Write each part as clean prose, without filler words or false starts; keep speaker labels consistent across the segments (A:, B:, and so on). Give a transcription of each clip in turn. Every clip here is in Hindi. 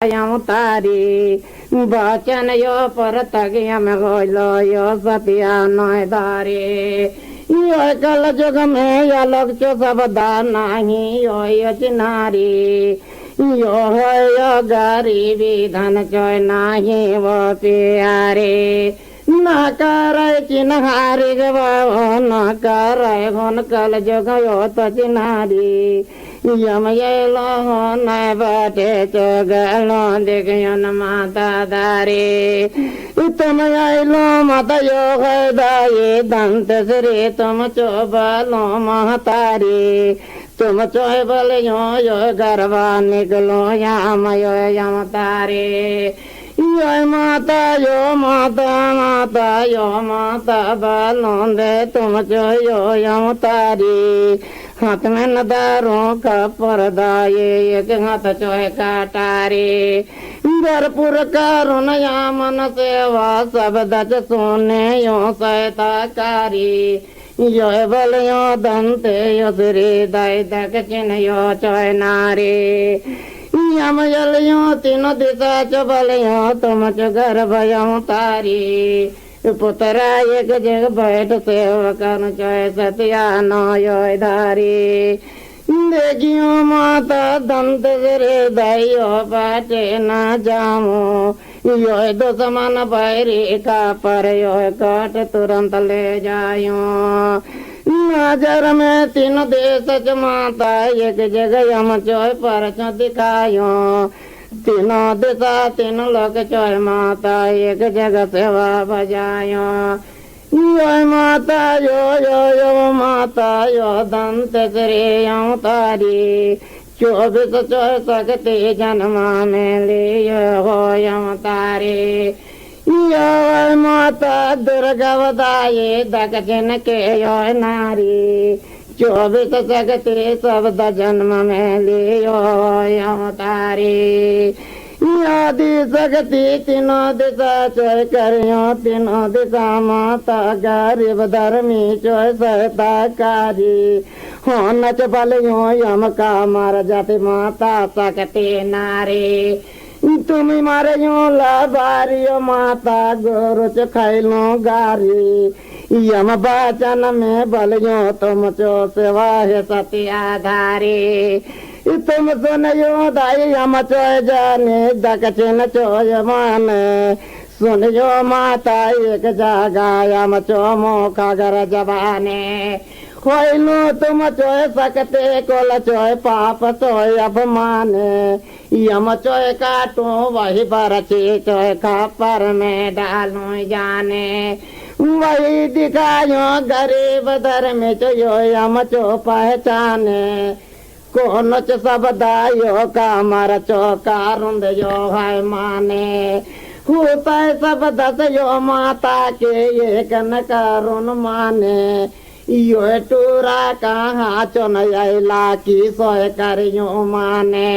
A: तारी बचन यो पर तगियम होलो यो सतिया नय दारे यो कल जुग में या लोग चो सबदा नहीं यो चिनारी यो है यो गरीबी धन चोय नहीं वो प्यारे न करे चिन्हारी न करे होन कल जुग यो तो चिनारी यम ये लो न बटे चगलो देखन माता दारे तुम आइलो माता यो है दाये दंत श्री तुम चो बलो महतारी तुम चोय बल यो गरबा निकलो याम यम तारे यो माता यो माता माता यो माता बलो दे तुम चो यो यम तारी हाथ में नदारों का पर्दा ये एक हाथ चोहे काटारे भरपूर करुण या मन सेवा सब दच सोने यो सहता कारी यो बल यो दंते यो श्री दय दक चिन्ह यो चोय नारे यम यल यो तीनों दिशा चो बल यो तुम चो गर्भ यो तारी पुतरा एक जग बैठ सेवकन चोय सत्या नयो धारी देखियो माता दंत रे दयो बाटे न जामो यो दो समान बैरी का पर यो काट तुरंत ले जायो नजर में तीन देश च माता एक जगह यम चोय पर चो दिखायो तीनों दिशा तीन लोग चोय माता एक जगह सेवा बजायो यो माता यो माता यो दंत श्री यो तारी 24 चोय सकते जन्मा में ले हो यम तारे यो माता दुर्गा बदाये दक्षिण के यो नारी 24 सकते शब्द जन्म में लियो यम तारे आदि शक्ति तीनों दिशा चोय करियो तीनों दिशा माता गरीब धर्मी चोय सहता कारी हो नच बल यो यम का मार जाति माता सकते नारे तुम मारे यो लाबारियो माता गोरु च खैलो गारी यम बचन में बल यो तुम चो सेवा है सत्या धारे तुम सुन यो दाई यम चोय जाने दक्षिण चोय माने सुन यो माता एक जागा यम चो मोखा गर जबाने खोइलो तुम चोय सकते कोल चोय पाप चोय अपमाने यम चोय काटो वही बरछी चोय खापर में डालू जाने वही दिखायो गरीब धर्म चो यो यम चो पहचाने कौन च सबदायो का मर चो कारुंद यो है माने होता है सब दस यो माता के ये कन करुण माने यो टूरा कहाँ चो नैला की सोय कर यो माने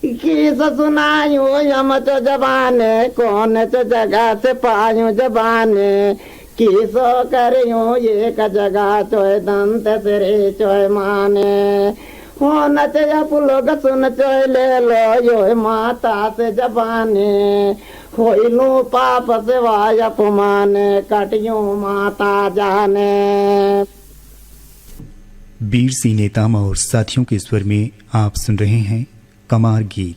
A: किस सुनायो यम चो जबाने कौन च जगह से पायो जबाने किसो करियो एक जगह चोय दंत श्री चोय माने हो नच लोग सुन चोय ले लो यो माता से जबाने होइलू पाप सेवा अपमाने कटियो माता जाने।
B: वीर सिंह नेताम और साथियों के स्वर में आप सुन रहे हैं कमार गीत।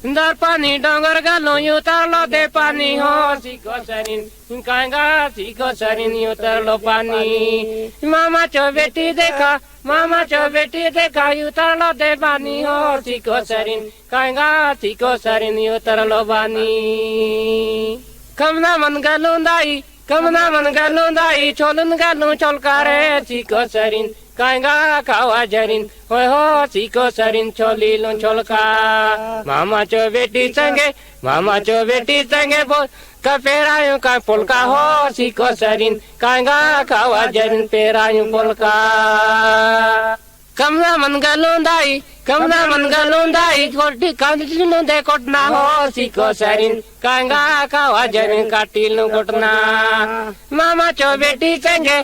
C: दर पानी डोंगर गालो यू तरलो दे पानी हो सीखो सरिन कांगा सीखो सरिन यू तरलो पानी मामा चो बेटी देखा यू तरलो दे पानी हो सीखो सरिन कांगा सीखो सरिन यू तरलो पानी कमना मन गालूंदाई चोलन गालू चोलकारे सीखो सरिन कांगा खावा जरिन होय हो सीखो सरिन चोली लो चोलका मामा चो बेटी संगे बोल का पेरायु का पोलका हो सीखो सरिन कांगा खावा जरिन पेरायु पोलका कमना मन गालूंदाई कोटी कांदिनो दे कोटना हो सीखो सरिन कांगा खावा जरिन काटिलो कोटना मामा चो बेटी संगे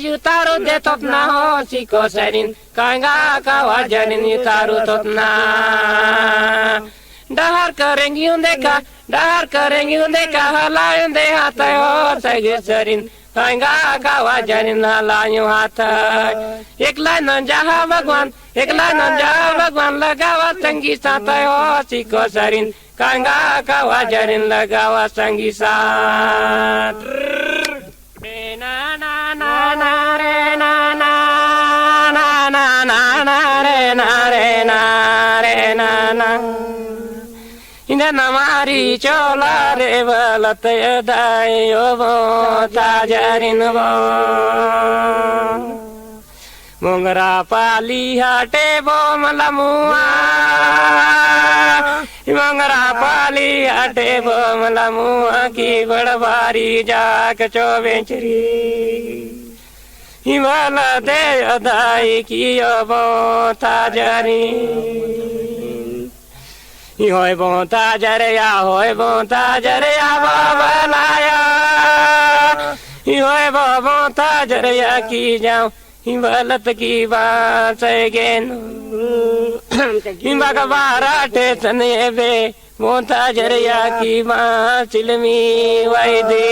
C: यू तारो दे तोतना हो सीखो सरिन कांगा खावा जरिन यू तारो तोतना डार करेंगी देखा डार करेंगी देखा हलायुंदे हाथ हो सगे सरिन कांगा कावा जरिन हलायु हाथ एकला न जहा भगवान एकला न जहा भगवान लगावा संगी साथ हो सिको सरिन कांगा कावा जरिन लगावा संगी साथ रे ना ना ना ना रे ना ना ना ना ना ना रे ना रे ना रे ना ना इंदा नमारी चोला रे बलत यदायो बो ताजरिन बो मोंगरा पाली हाटे बो मलमुआ मोंगरा पाली हाटे बो मलमुआ की बड़बारी जाक चोबेचरी हिमाल दे अदाई की बो ताजरी होय बोता जरिया होय बोता जरिया बाबलाया होय बोता जरिया की जाऊं हिमलत की बात गेन हिमका बाराटे सने बे बोता जरिया की मां चिलमी वैदे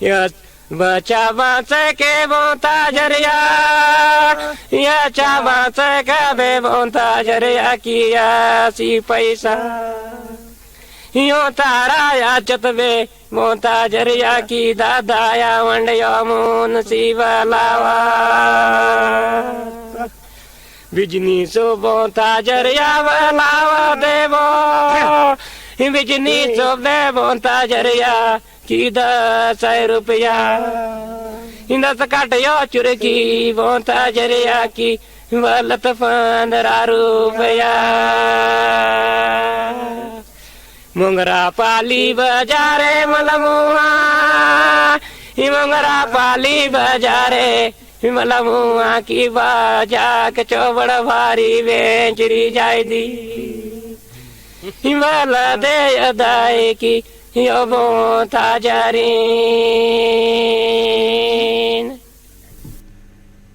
C: यस बचा बास के बोता जरिया या चा बास का बे बोता जरिया किया सी पैसा यो तारा या चतबे बोता जरिया की दादा या वंडयो मुन सी बलावा बिजनी सो बोता जरिया बलावा देवो बिजनी सो बे बोता जरिया की 10 रुपया इंदा सकाट यो चुरकी बोता जरिया की वलत 15 रुपया मुंगरा पाली बाजारे मलमुआ मुंगरा पाली बाजारे मलमुआ की बाजा के चौबड़ भारी बेचरी जाय दी हिमाल दे अदाई की यो बोता जरीन।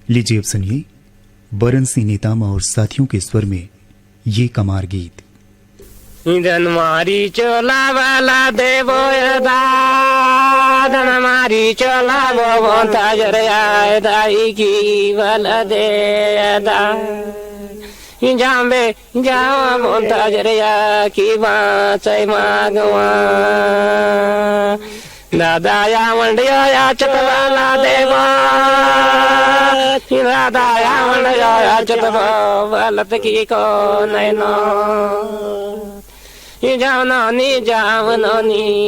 B: लीजिए अब सुनिए बरन सिंह नेताम और साथियों के स्वर में ये कमार गीत।
C: धन मारी चोला वाला देवो यदा धन मारी चोला वो बोता जरिया दाई की वाला दे यदा जामे जावा बोता जरिया की बात मागवा दादा या मंडिया या चतवाला देवा दादा या मंडिया या चतवा वलत की को नैनो जाओ नोनी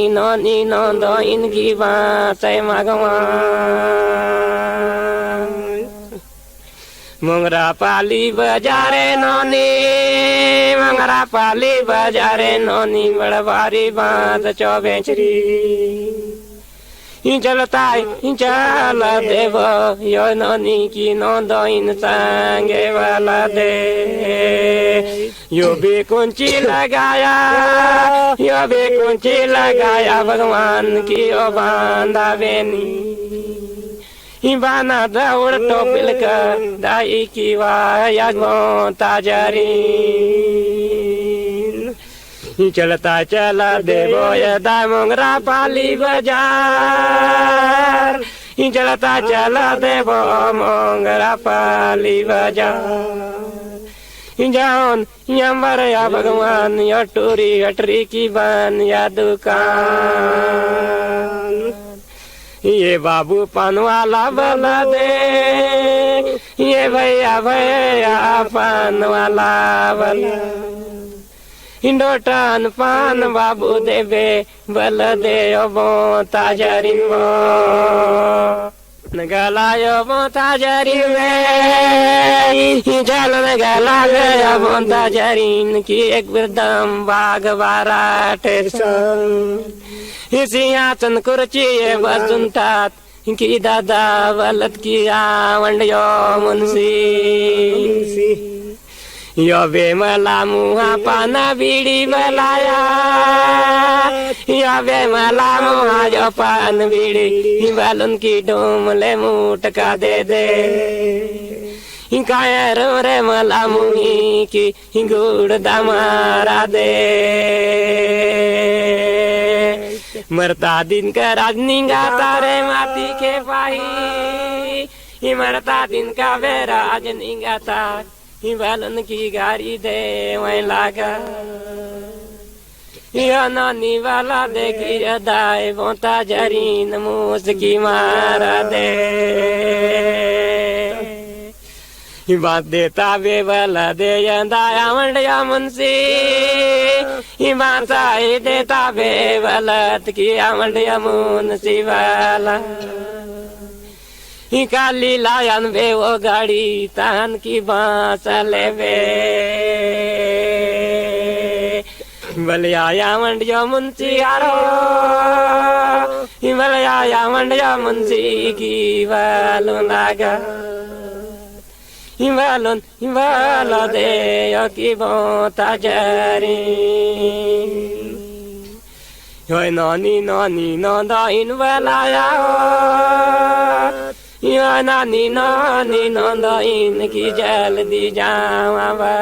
C: नोनी दो इनकी बात मागवा मुंगरा पाली बाजारे नोनी मुंगरा पाली बाजारे नोनी बड़बारी बात चौबेचरी चलता चल देव यो नोनी की दो इन संगे वाला दे यो भी कुंची लगाया यो भी कुंची लगाया भगवान की ओ बांधा बेनी बाना दौड़ टोपिल का दाई की वाया बोता जरी चलता चला देवो यदा मुंगरा पाली बाजार चलता चला देवो मुंगरा पाली बाजार जान यमर या भगवान या टूरी हटरी की बन या दुकान ये बाबू पान वाला बला दे ये भैया पान वाला बला इंडोटान पान बाबू देवे बल दे बोता जरी गलायो बोता जरी जल गला गया बोता जरीन की एक वृद्धम बाग बाराटे सिंहासन कुर्ची बसुंतात की दादा वलत की आवंडयो मुंशी यो बेमला मुहा पाना बीड़ी बलाया यो बेमला मुहा जो पान बीड़ी बालन की डोमले मुटका दे कायर रे मला मुही की गुड़ दमारा दे मरता दिन का राजनी गाता रे माटी के पाही मरता दिन का वे राज नहीं गाता बालन की गाड़ी दे वहीं लागा या नानी वाला देखी अदाए बोता जरीन मूस की मारा दे बात देता वे वाला दे दाया मंडिया मुंशी बात आई देता वे वलत की मंडिया मुंशी वाला काली लायन वे वो गाड़ी तान की बांस ले वे बलिया मंडिया मुंशी आरो बलिया मंडिया मुंशी की वालों लागा हिमालय दे की बोता जरी होय नानी नानी नंदा इन वालाया या नानी नानी नंदा इन की जल्दी जावा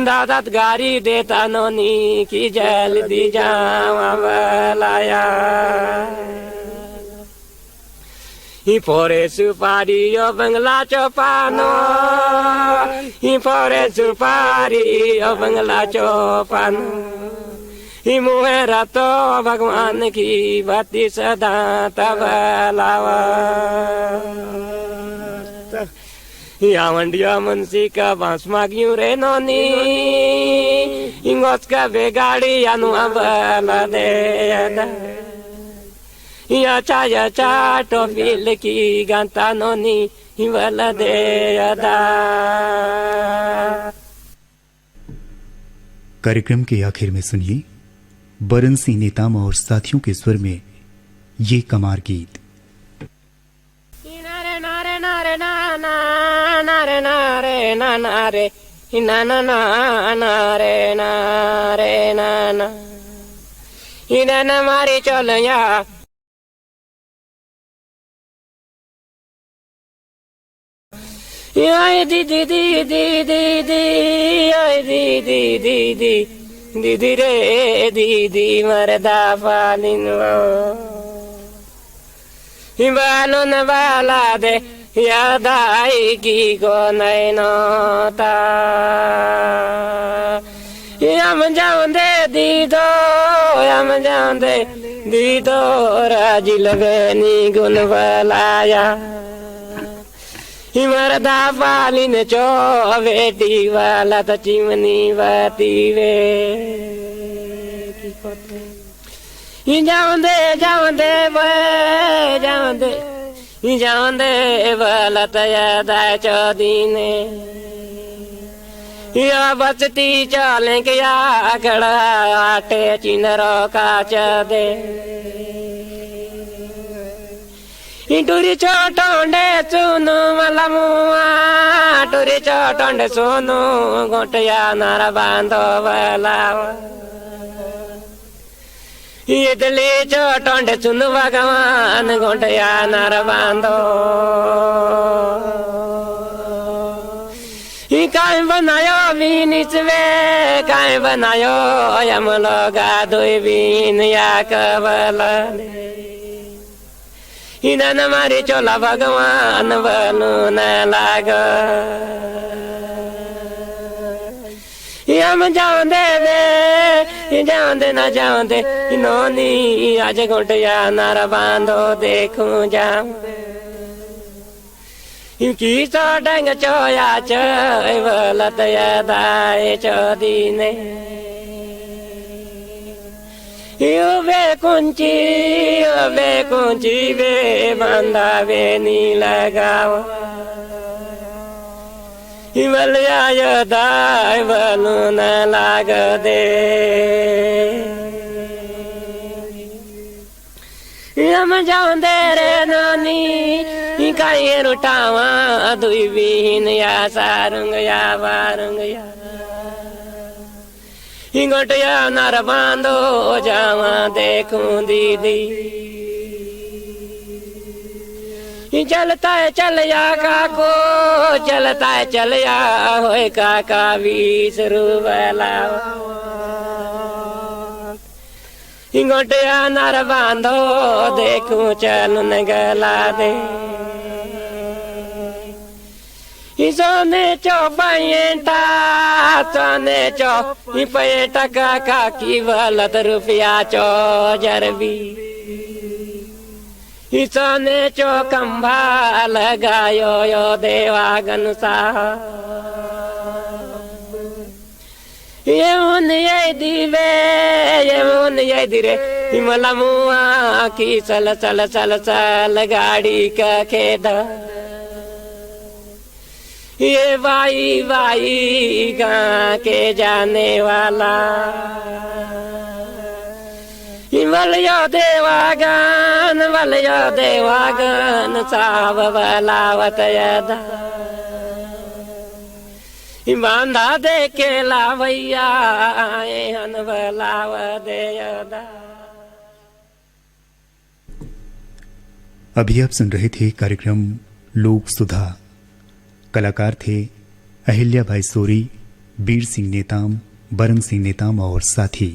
C: दादात गाड़ी देता नानी की जल्दी जावा वालाया फोरे सुपारी यो बंगला चौपानो फोरे सुपारी यो बंगला चौपानो मुहेरा तो भगवान की बाती सदा तब लावा या मंडिया मुंशी का बांस मांगियो रे नोनी इंगोस का बेगाड़ी यानु अबला दे या चा टोपील की गाता नोनी हिवला दे अदा।
B: कार्यक्रम के आखिर में सुनिए बरन सिंह नेताम और साथियों के स्वर में ये कमार गीत।
C: नारे नारे नारे नाना नारे नारे नाना रे नाना नारे नारे नाना इना मारी चल या दीदी दीदी दीदी दीदी दीदी दीदी रे दीदी मरदा पालिन बालन बाला दे याद आई की को नैनता हम जाऊं दे दीदो हम जाऊं दे दीदो राजी लगनी गुन बलाया मरदा पालिन चो बेटी वाला तो चिमनी बाती वे जाऊं दे वाला तो याद आए चौदीने या बचती चलें के आकड़ा आटे चिनरो का चदे टूरी चोटोंडे सुनु मला मुआ टूरी चोटोंडे सुनु गोटिया नारा बांधो वाला इडली चोटोंडे सुनु भगवान गोटिया नारा बांधो काय बनायो बीनिस वे काय बनायो यम लोगा दुई बीन या कबला इना मारे चोला भगवान बनू न लाग हम जाऊं दे न जाऊं दे नोनी आज गोटिया नारा बांधो देखूं जाऊं की सो डंग चोया चलत यादाए चोदीने वे कुंची वे बंदा वे नी लगाओ हिमलया दाय बनू न लाग दे हम जाऊं दे रे नानी काई रुटावा दुई बीन या सारुंग या बारुंग या गोटिया नर बांधो जावा देखूं दीदी चलता है चलिया काको चलता है चलिया होए काका 20 रुपया गोटिया नर बांधो देखूं चल गला दे सोने चो पैंटा सोने चो पैंटा काका की बलत रुपया चो जरबी सोने चो कंभा लगायो यो देवागन साहब ये मुन ये दिवे ये मुन ये दिरे हिमला मुआ की चल चल चल चल गाड़ी का खेदा ये बाई बाई गाँ के जाने वाला वलयो देवागन साहब बलावत यदा बांधा दे के लावैया हन बलाव दे यदा।
B: अभी आप सुन रहे थे कार्यक्रम लोक सुधा। कलाकार थे अहिल्या भाई सोरी, बीर सिंह नेताम, बरन सिंह नेताम और साथी।